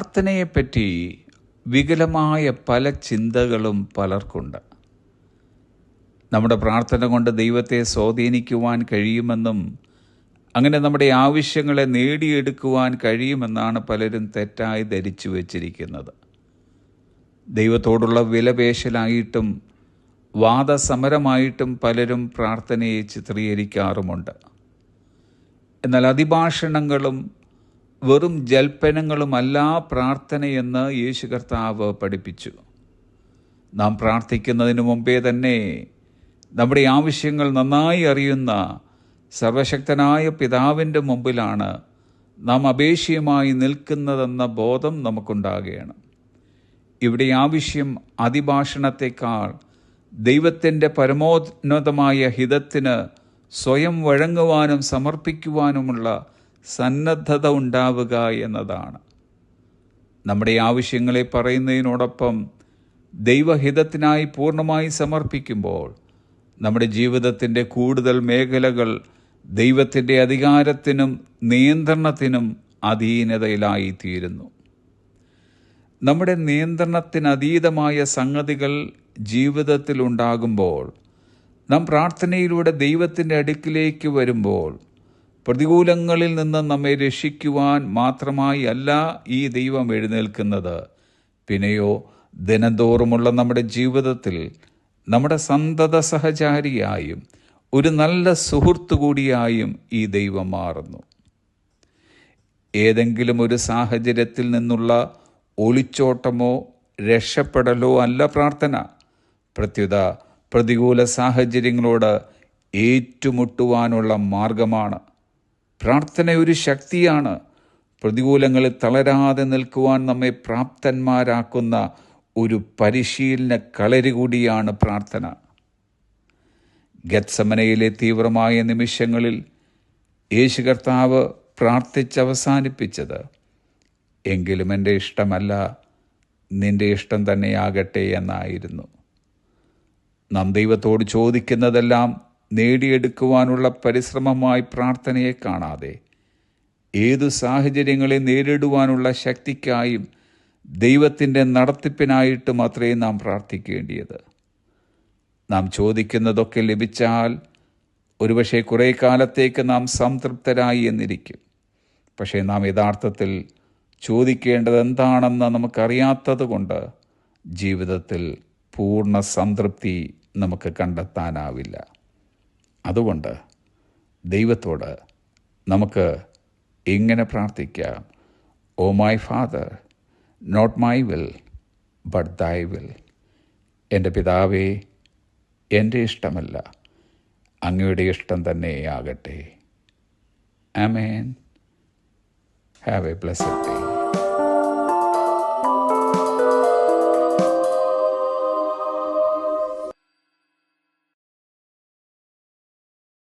പ്രാർത്ഥനയെപ്പറ്റി വികലമായ പല ചിന്തകളും പലർക്കുണ്ട്. നമ്മുടെ പ്രാർത്ഥന കൊണ്ട് ദൈവത്തെ സ്വാധീനിക്കുവാൻ കഴിയുമെന്നും അങ്ങനെ നമ്മുടെ ആവശ്യങ്ങളെ നേടിയെടുക്കുവാൻ കഴിയുമെന്നാണ് പലരും തെറ്റായി ധരിച്ചു വച്ചിരിക്കുന്നത്. ദൈവത്തോടുള്ള വിലപേശലായിട്ടും വാദസമരമായിട്ടും പലരും പ്രാർത്ഥനയെ ചിത്രീകരിക്കാറുമുണ്ട്. എന്നാൽ അതിഭാഷണങ്ങളും വെറും ജൽപ്പനങ്ങളുമല്ല പ്രാർത്ഥനയെന്ന് യേശു കർത്താവ് പഠിപ്പിച്ചു. നാം പ്രാർത്ഥിക്കുന്നതിന് മുമ്പേ തന്നെ നമ്മുടെ ആവശ്യങ്ങൾ നന്നായി അറിയുന്ന സർവശക്തനായ പിതാവിൻ്റെ മുമ്പിലാണ് നാം അപേക്ഷയുമായി നിൽക്കുന്നതെന്ന ബോധം നമുക്കുണ്ടാകുകയാണ്. ഇവിടെ ആവശ്യം അതിഭാഷണത്തെക്കാൾ ദൈവത്തിൻ്റെ പരമോന്നതമായ ഹിതത്തിന് സ്വയം വഴങ്ങുവാനും സമർപ്പിക്കുവാനുമുള്ള സന്നദ്ധത ഉണ്ടാവുക എന്നതാണ്. നമ്മുടെ ആവശ്യങ്ങളെ പറയുന്നതിനോടൊപ്പം ദൈവഹിതത്തിനായി പൂർണ്ണമായി സമർപ്പിക്കുമ്പോൾ നമ്മുടെ ജീവിതത്തിൻ്റെ കൂടുതൽ മേഖലകൾ ദൈവത്തിൻ്റെ അധികാരത്തിനും നിയന്ത്രണത്തിനും അധീനതയിലായിത്തീരുന്നു. നമ്മുടെ നിയന്ത്രണത്തിനതീതമായ സംഗതികൾ ജീവിതത്തിൽ ഉണ്ടാകുമ്പോൾ, നാം പ്രാർത്ഥനയിലൂടെ ദൈവത്തിൻ്റെ അടുക്കിലേക്ക് വരുമ്പോൾ, പ്രതികൂലങ്ങളിൽ നിന്ന് നമ്മെ രക്ഷിക്കുവാൻ മാത്രമായി അല്ല ഈ ദൈവം എഴുന്നേൽക്കുന്നത്, പിന്നെയോ ദിനംതോറുമുള്ള നമ്മുടെ ജീവിതത്തിൽ നമ്മുടെ സന്തത സഹചാരിയായും ഒരു നല്ല സുഹൃത്തു കൂടിയായും ഈ ദൈവം മാറുന്നു. ഏതെങ്കിലും ഒരു സാഹചര്യത്തിൽ നിന്നുള്ള ഒളിച്ചോട്ടമോ രക്ഷപ്പെടലോ അല്ല പ്രാർത്ഥന. പ്രത്യുത പ്രതികൂല സാഹചര്യങ്ങളോട് ഏറ്റുമുട്ടുവാനുള്ള മാർഗമാണ്. പ്രാർത്ഥന ഒരു ശക്തിയാണ്. പ്രതികൂലങ്ങളിൽ തളരാതെ നിൽക്കുവാൻ നമ്മെ പ്രാപ്തന്മാരാക്കുന്ന ഒരു പരിശീലന കളരി കൂടിയാണ് പ്രാർത്ഥന. ഗെത്സമനയിലെ തീവ്രമായ നിമിഷങ്ങളിൽ യേശു കർത്താവ് പ്രാർത്ഥിച്ചവസാനിപ്പിച്ചത്, എങ്കിലും എൻ്റെ ഇഷ്ടമല്ല നിൻ്റെ ഇഷ്ടം തന്നെയാകട്ടെ എന്നായിരുന്നു. നാം ദൈവത്തോട് ചോദിക്കുന്നതെല്ലാം നേടിയെടുക്കുവാനുള്ള പരിശ്രമമായി പ്രാർത്ഥനയെ കാണാതെ ഏതു സാഹചര്യങ്ങളെ നേരിടുവാനുള്ള ശക്തിക്കായും ദൈവത്തിൻ്റെ നടത്തിപ്പിനായിട്ട് മാത്രമേ നാം പ്രാർത്ഥിക്കേണ്ടിയത്. നാം ചോദിക്കുന്നതൊക്കെ ലഭിച്ചാൽ ഒരുപക്ഷെ കുറേ കാലത്തേക്ക് നാം സംതൃപ്തരായി എന്നിരിക്കും. പക്ഷേ നാം യഥാർത്ഥത്തിൽ ചോദിക്കേണ്ടത് എന്താണെന്ന് നമുക്കറിയാത്തത് കൊണ്ട് ജീവിതത്തിൽ പൂർണ്ണ സംതൃപ്തി നമുക്ക് കണ്ടെത്താനാവില്ല. അതുകൊണ്ട് ദൈവത്തോട് നമുക്ക് ഇങ്ങനെ പ്രാർത്ഥിക്കാം: oh my father, not my will but thy will. എൻ്റെ പിതാവേ, എൻ്റെ ഇഷ്ടമല്ല അങ്ങയുടെ ഇഷ്ടം തന്നെയാകട്ടെ. ആമേൻ. Have a blessed day.